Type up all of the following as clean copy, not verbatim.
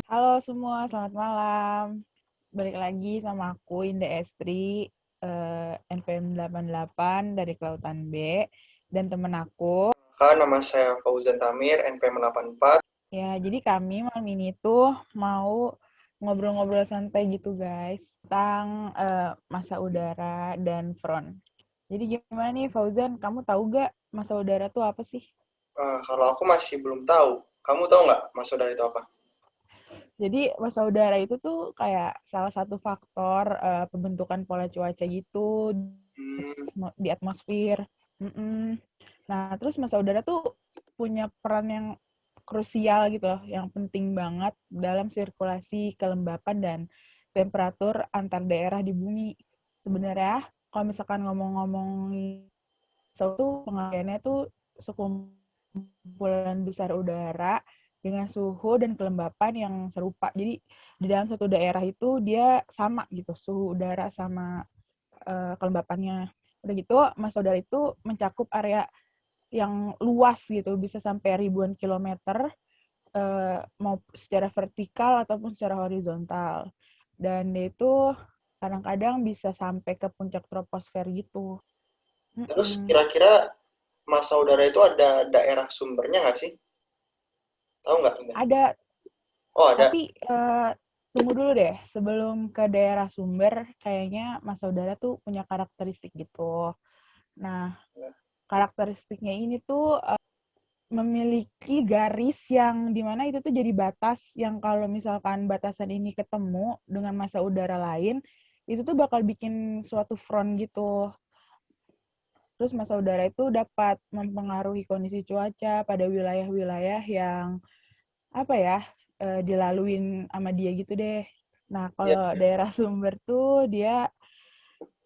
Halo semua, selamat malam. Balik lagi sama aku, Indah Estri, NPM 88 dari Kelautan B, dan temen aku. Nama saya Fauzan Tamir, NPM 84. Ya, jadi kami malam ini tuh mau ngobrol-ngobrol santai gitu guys, tentang masa udara dan front. Jadi gimana nih Fauzan, kamu tahu gak masa udara tuh apa sih? Kalau aku masih belum tahu. Kamu tahu nggak Mas Saudara itu apa? Jadi masa udara itu tuh kayak salah satu faktor pembentukan pola cuaca gitu Hmm, di atmosfer. Mm-mm. Nah, terus masa udara tuh punya peran yang krusial gitu loh, yang penting banget dalam sirkulasi kelembapan dan temperatur antar daerah di bumi. Sebenarnya, kalau misalkan ngomong-ngomong tuh pengertiannya tuh sekumpulan besar udara dengan suhu dan kelembapan yang serupa. Jadi di dalam satu daerah itu dia sama gitu, suhu udara sama kelembapannya. Udah gitu, masa udara itu mencakup area yang luas gitu, bisa sampai ribuan kilometer, mau secara vertikal ataupun secara horizontal. Dan dia itu kadang-kadang bisa sampai ke puncak troposfer gitu. Terus Mm-mm. kira-kira masa udara itu ada daerah sumbernya nggak sih? Tahu nggak Indah? Ada, Oh ada. tapi tunggu dulu deh, sebelum ke daerah sumber, kayaknya masa udara tuh punya karakteristik gitu. Nah, karakteristiknya ini tuh memiliki garis yang dimana itu tuh jadi batas yang kalau misalkan batasan ini ketemu dengan masa udara lain, itu tuh bakal bikin suatu front gitu. Terus masa udara itu dapat mempengaruhi kondisi cuaca pada wilayah-wilayah yang apa ya, dilaluin sama dia gitu deh. Nah, Iya, kalau iya. daerah sumber tuh dia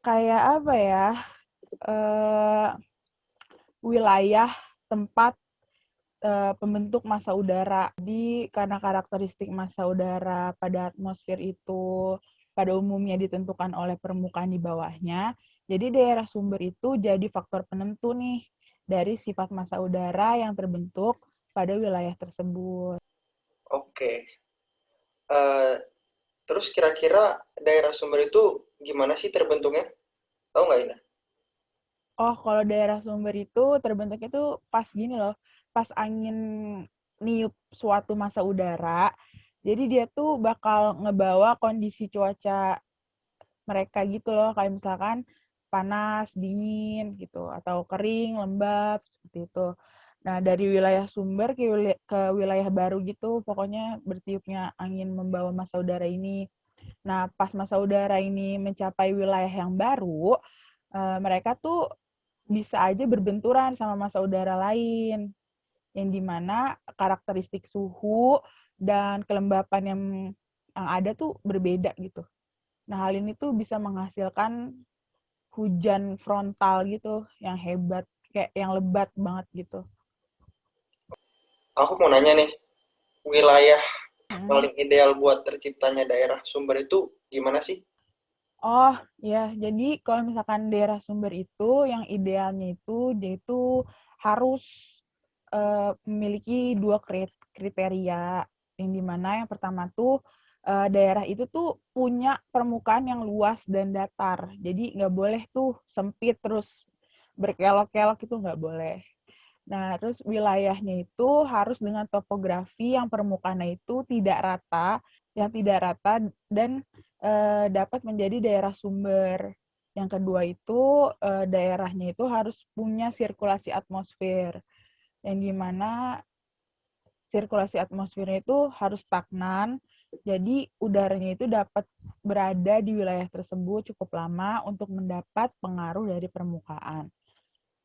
kayak apa ya, eh, wilayah tempat pembentuk massa udara. Jadi karena karakteristik massa udara pada atmosfer itu pada umumnya ditentukan oleh permukaan di bawahnya, jadi daerah sumber itu jadi faktor penentu nih dari sifat massa udara yang terbentuk pada wilayah tersebut. Oke. Eh, Terus kira-kira daerah sumber itu gimana sih terbentuknya? Tahu nggak Indah? Oh, kalau daerah sumber itu terbentuknya tuh pas gini loh, pas angin niup suatu massa udara, jadi dia tuh bakal ngebawa kondisi cuaca mereka gitu loh, kayak misalkan panas, dingin gitu, atau kering, lembab, seperti itu. Nah, dari wilayah sumber ke wilayah baru gitu, pokoknya bertiupnya angin membawa massa udara ini. Nah, pas massa udara ini mencapai wilayah yang baru, mereka tuh bisa aja berbenturan sama massa udara lain, yang dimana karakteristik suhu dan kelembapan yang ada tuh berbeda gitu. Nah, hal ini tuh bisa menghasilkan hujan frontal gitu, yang hebat, kayak yang lebat banget gitu. Aku mau nanya nih, wilayah Hmm. paling ideal buat terciptanya daerah sumber itu gimana sih? Oh ya, jadi kalau misalkan daerah sumber itu, yang idealnya itu dia itu harus memiliki dua kriteria, yang dimana yang pertama tuh daerah itu tuh punya permukaan yang luas dan datar, jadi nggak boleh tuh sempit terus berkelok-kelok, itu nggak boleh. Nah, terus wilayahnya itu harus dengan topografi yang permukaannya itu tidak rata, yang tidak rata dan dapat menjadi daerah sumber. Yang kedua itu daerahnya itu harus punya sirkulasi atmosfer, yang dimana sirkulasi atmosfernya itu harus stagnan, jadi udaranya itu dapat berada di wilayah tersebut cukup lama untuk mendapat pengaruh dari permukaan.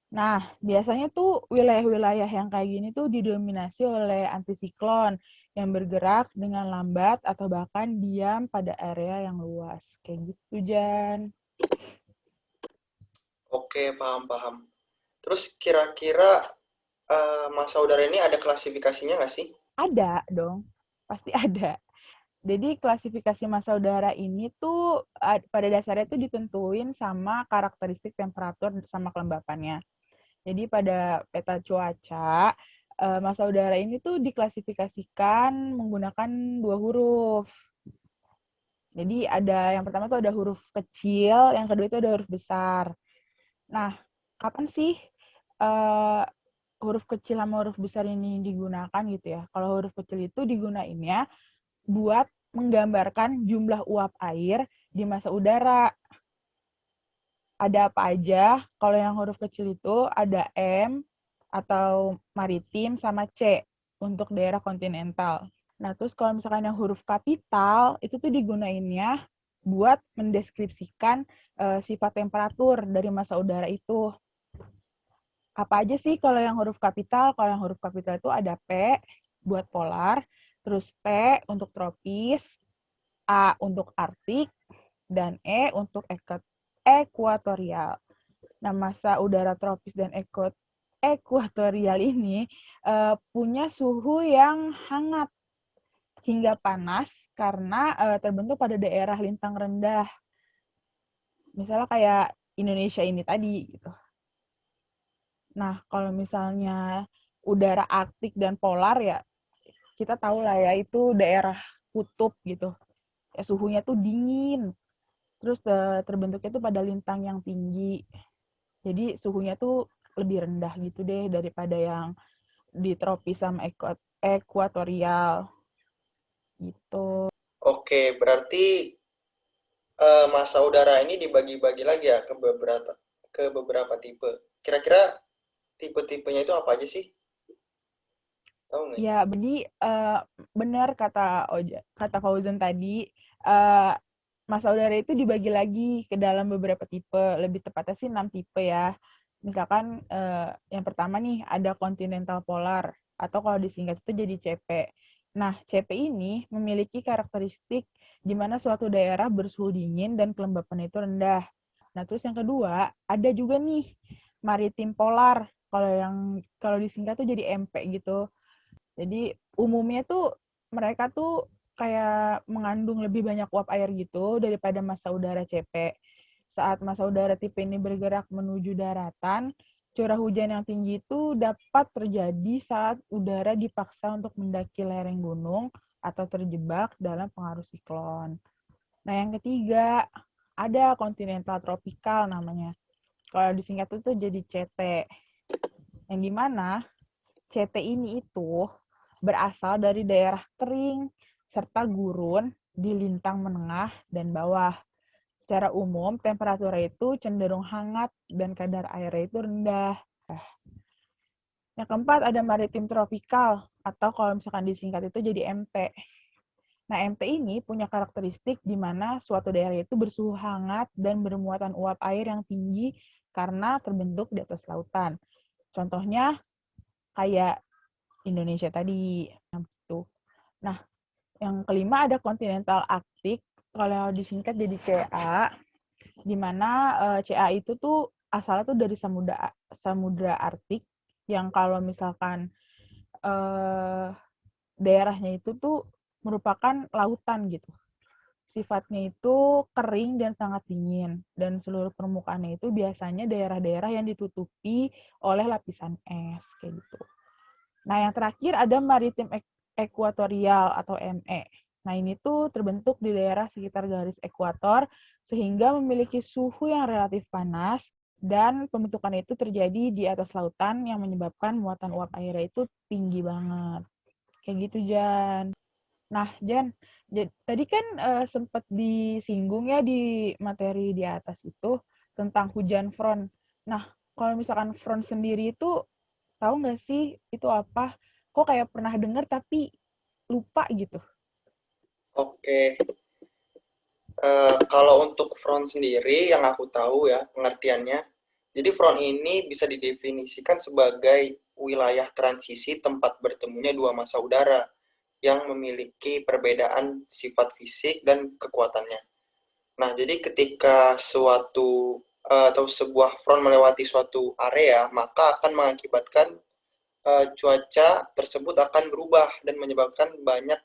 Nah, biasanya tuh wilayah-wilayah yang kayak gini tuh didominasi oleh antisiklon yang bergerak dengan lambat atau bahkan diam pada area yang luas. Kayak gitu, Jan. Oke, paham-paham. Terus kira-kira masa udara ini ada klasifikasinya nggak sih? Ada dong, pasti ada. Jadi klasifikasi massa udara ini tuh pada dasarnya tuh ditentuin sama karakteristik temperatur sama kelembapannya. Jadi pada peta cuaca, massa udara ini tuh diklasifikasikan menggunakan 2 huruf. Jadi ada yang pertama tuh ada huruf kecil, yang kedua itu ada huruf besar. Nah, kapan sih huruf kecil sama huruf besar ini digunakan gitu ya? Kalau huruf kecil itu digunainnya buat menggambarkan jumlah uap air di massa udara. Ada apa aja? Kalau yang huruf kecil itu ada M atau maritim sama C untuk daerah kontinental. Nah, terus kalau misalkan yang huruf kapital itu tuh digunainnya buat mendeskripsikan sifat temperatur dari massa udara itu. Apa aja sih kalau yang huruf kapital? Kalau yang huruf kapital itu ada P buat polar, terus T untuk tropis, A untuk arktik, dan E untuk ekuatorial. Nah, massa udara tropis dan ekuatorial ini punya suhu yang hangat hingga panas karena terbentuk pada daerah lintang rendah. Misalnya kayak Indonesia ini tadi gitu. Nah, kalau misalnya udara arktik dan polar ya kita tahu lah ya itu daerah kutub gitu. Ya suhunya tuh dingin. Terus terbentuknya tuh pada lintang yang tinggi. Jadi suhunya tuh lebih rendah gitu deh daripada yang di tropis sama ekuatorial gitu. Oke, berarti massa udara ini dibagi-bagi lagi ya ke beberapa tipe. Kira-kira tipe-tipenya itu apa aja sih? Tahu nggak? Ya, jadi benar kata Fauzan tadi, uh, massa udara itu dibagi lagi ke dalam beberapa tipe, lebih tepatnya sih 6 tipe ya. Misalkan yang pertama nih ada continental polar atau kalau disingkat itu jadi CP. Nah, CP ini memiliki karakteristik di mana suatu daerah bersuhu dingin dan kelembapan itu rendah. Nah, terus yang kedua, ada juga nih maritim polar. Kalau disingkat tuh jadi MP gitu. Jadi umumnya tuh mereka tuh kayak mengandung lebih banyak uap air gitu daripada massa udara CP. Saat massa udara tipe ini bergerak menuju daratan, curah hujan yang tinggi itu dapat terjadi saat udara dipaksa untuk mendaki lereng gunung atau terjebak dalam pengaruh siklon. Nah, yang ketiga, ada kontinental tropikal namanya. Kalau disingkat itu jadi CT. Yang dimana CT ini itu berasal dari daerah kering serta gurun di lintang menengah dan bawah. Secara umum, temperatur itu cenderung hangat dan kadar airnya itu rendah. Yang keempat ada maritim tropikal atau kalau misalkan disingkat itu jadi MT. Nah, MT ini punya karakteristik di mana suatu daerah itu bersuhu hangat dan bermuatan uap air yang tinggi karena terbentuk di atas lautan. Contohnya kayak Indonesia tadi. Nah, yang kelima ada kontinental Arktik, kalau disingkat jadi CA, di mana CA itu tuh asalnya tuh dari samudra Arktik yang kalau misalkan eh, daerahnya itu tuh merupakan lautan gitu. Sifatnya itu kering dan sangat dingin dan seluruh permukaannya itu biasanya daerah-daerah yang ditutupi oleh lapisan es kayak gitu. Nah, yang terakhir ada maritim ekuatorial atau ME. Nah, ini tuh terbentuk di daerah sekitar garis ekuator sehingga memiliki suhu yang relatif panas dan pembentukan itu terjadi di atas lautan yang menyebabkan muatan uap airnya itu tinggi banget. Kayak gitu, Jan. Nah, Jan, tadi kan sempat disinggung ya di materi di atas itu tentang hujan front. Nah, kalau misalkan front sendiri itu tahu nggak sih itu apa? Kok kayak pernah dengar tapi lupa gitu. Oke, kalau untuk front sendiri yang aku tahu ya pengertiannya, jadi front ini bisa didefinisikan sebagai wilayah transisi tempat bertemunya dua massa udara yang memiliki perbedaan sifat fisik dan kekuatannya. Nah, jadi ketika atau sebuah front melewati suatu area, maka akan mengakibatkan cuaca tersebut akan berubah dan menyebabkan banyak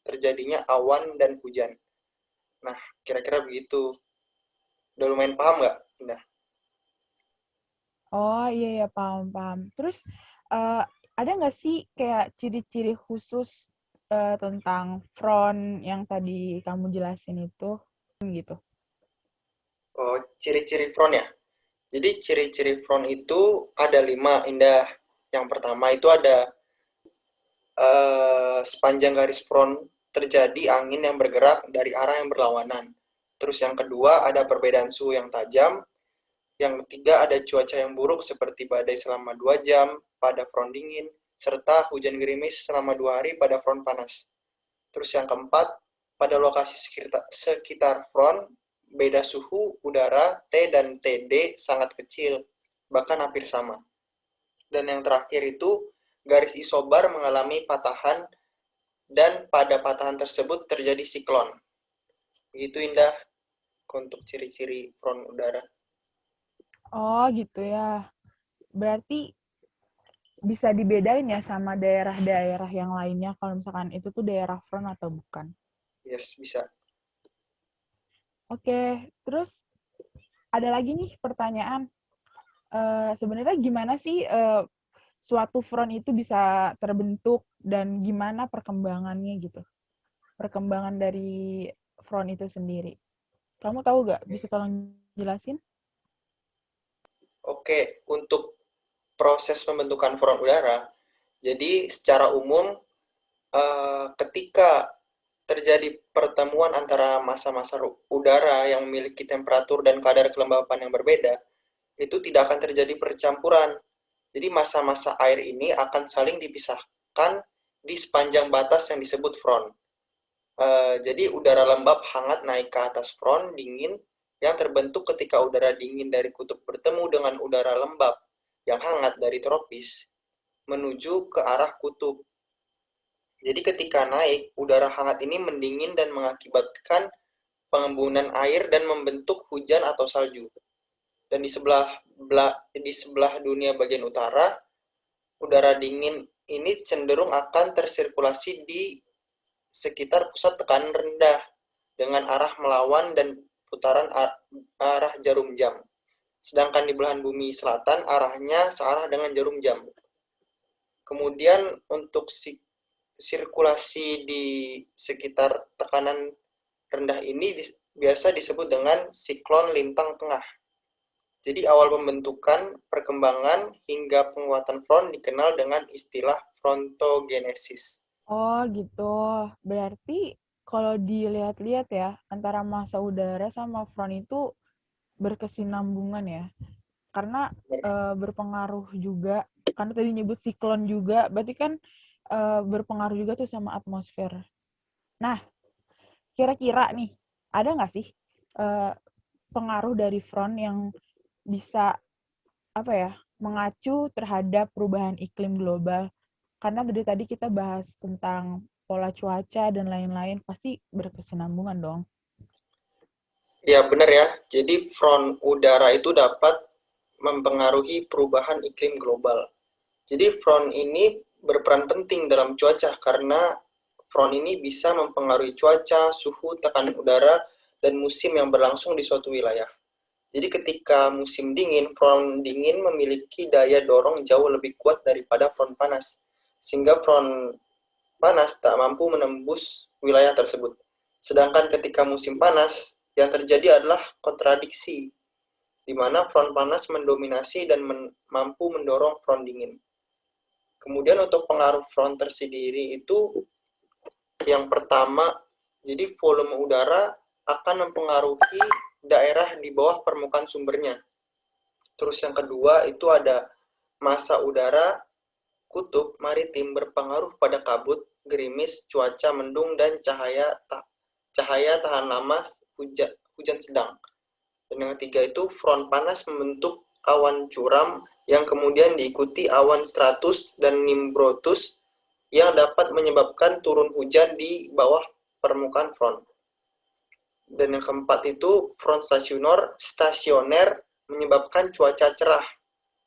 terjadinya awan dan hujan. Nah, kira-kira begitu. Udah lumayan paham nggak? Nah, Oh, iya ya, paham paham. Terus, ada nggak sih kayak ciri-ciri khusus, tentang front yang tadi kamu jelasin itu, gitu? Oh, ciri-ciri front ya. Jadi ciri-ciri front itu ada 5, Indah. Yang pertama itu ada sepanjang garis front terjadi angin yang bergerak dari arah yang berlawanan. Terus yang kedua ada perbedaan suhu yang tajam. Yang ketiga ada cuaca yang buruk seperti badai selama 2 jam pada front dingin, serta hujan gerimis selama 2 hari pada front panas. Terus yang keempat, pada lokasi sekitar front, beda suhu udara T dan TD sangat kecil, bahkan hampir sama. Dan yang terakhir itu, garis isobar mengalami patahan dan pada patahan tersebut terjadi siklon. Begitu Indah untuk ciri-ciri front udara. Oh, gitu ya. Berarti bisa dibedain ya sama daerah-daerah yang lainnya kalau misalkan itu tuh daerah front atau bukan. Yes, bisa. Oke, terus ada lagi nih pertanyaan. Sebenarnya gimana sih suatu front itu bisa terbentuk dan gimana perkembangannya gitu? Perkembangan dari front itu sendiri. Kamu tahu gak? Bisa tolong jelasin? Oke, untuk proses pembentukan front udara, jadi secara umum ketika terjadi pertemuan antara massa-massa udara yang memiliki temperatur dan kadar kelembapan yang berbeda, itu tidak akan terjadi percampuran. Jadi massa-massa air ini akan saling dipisahkan di sepanjang batas yang disebut front. Jadi udara lembab hangat naik ke atas front dingin yang terbentuk ketika udara dingin dari kutub bertemu dengan udara lembab yang hangat dari tropis menuju ke arah kutub. Jadi ketika naik, udara hangat ini mendingin dan mengakibatkan pengembunan air dan membentuk hujan atau salju. Dan di sebelah dunia bagian utara, udara dingin ini cenderung akan tersirkulasi di sekitar pusat tekanan rendah dengan arah melawan dan putaran arah jarum jam. Sedangkan di belahan bumi selatan arahnya searah dengan jarum jam. Kemudian untuk sirkulasi di sekitar tekanan rendah ini biasa disebut dengan siklon lintang tengah. Jadi awal pembentukan, perkembangan, hingga penguatan front dikenal dengan istilah frontogenesis. Oh, gitu. Berarti kalau dilihat-lihat ya, antara massa udara sama front itu berkesinambungan ya. Karena berpengaruh juga, karena tadi nyebut siklon juga, berarti kan berpengaruh juga tuh sama atmosfer. Nah, kira-kira nih, ada nggak sih eh, pengaruh dari front yang bisa apa ya mengacu terhadap perubahan iklim global? Karena dari tadi kita bahas tentang pola cuaca dan lain-lain, pasti berkesinambungan dong. Ya, benar ya. Jadi front udara itu dapat mempengaruhi perubahan iklim global. Jadi front ini berperan penting dalam cuaca karena front ini bisa mempengaruhi cuaca, suhu, tekanan udara, dan musim yang berlangsung di suatu wilayah. Jadi ketika musim dingin, front dingin memiliki daya dorong jauh lebih kuat daripada front panas. Sehingga front panas tak mampu menembus wilayah tersebut. Sedangkan ketika musim panas, yang terjadi adalah kontradiksi, di mana front panas mendominasi dan mampu mendorong front dingin. Kemudian untuk pengaruh front tersendiri itu yang pertama, jadi volume udara akan mempengaruhi daerah di bawah permukaan sumbernya. Terus yang kedua itu ada massa udara kutub maritim berpengaruh pada kabut, gerimis, cuaca mendung, dan cahaya tahan lama hujan sedang. Dan yang ketiga itu front panas membentuk awan curam yang kemudian diikuti awan stratus dan nimbrotus yang dapat menyebabkan turun hujan di bawah permukaan front. Dan yang keempat itu front stasioner menyebabkan cuaca cerah.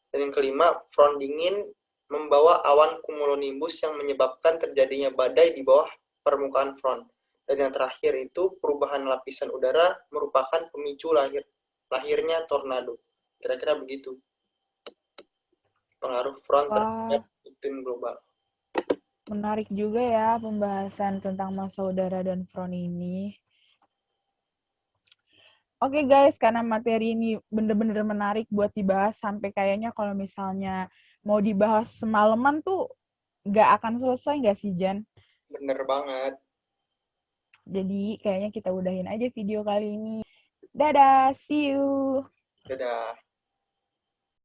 Dan yang kelima, front dingin membawa awan cumulonimbus yang menyebabkan terjadinya badai di bawah permukaan front. Dan yang terakhir itu perubahan lapisan udara merupakan pemicu lahirnya tornado. Kira-kira begitu. pengaruh front Wah, terhadap iklim global. menarik juga ya pembahasan tentang masa udara dan front ini. Oke guys, karena materi ini bener-bener menarik buat dibahas sampai kayaknya kalau misalnya mau dibahas semalaman tuh nggak akan selesai nggak sih, Jan? Bener banget. Jadi kayaknya kita udahin aja video kali ini. Dadah, see you! Dadah.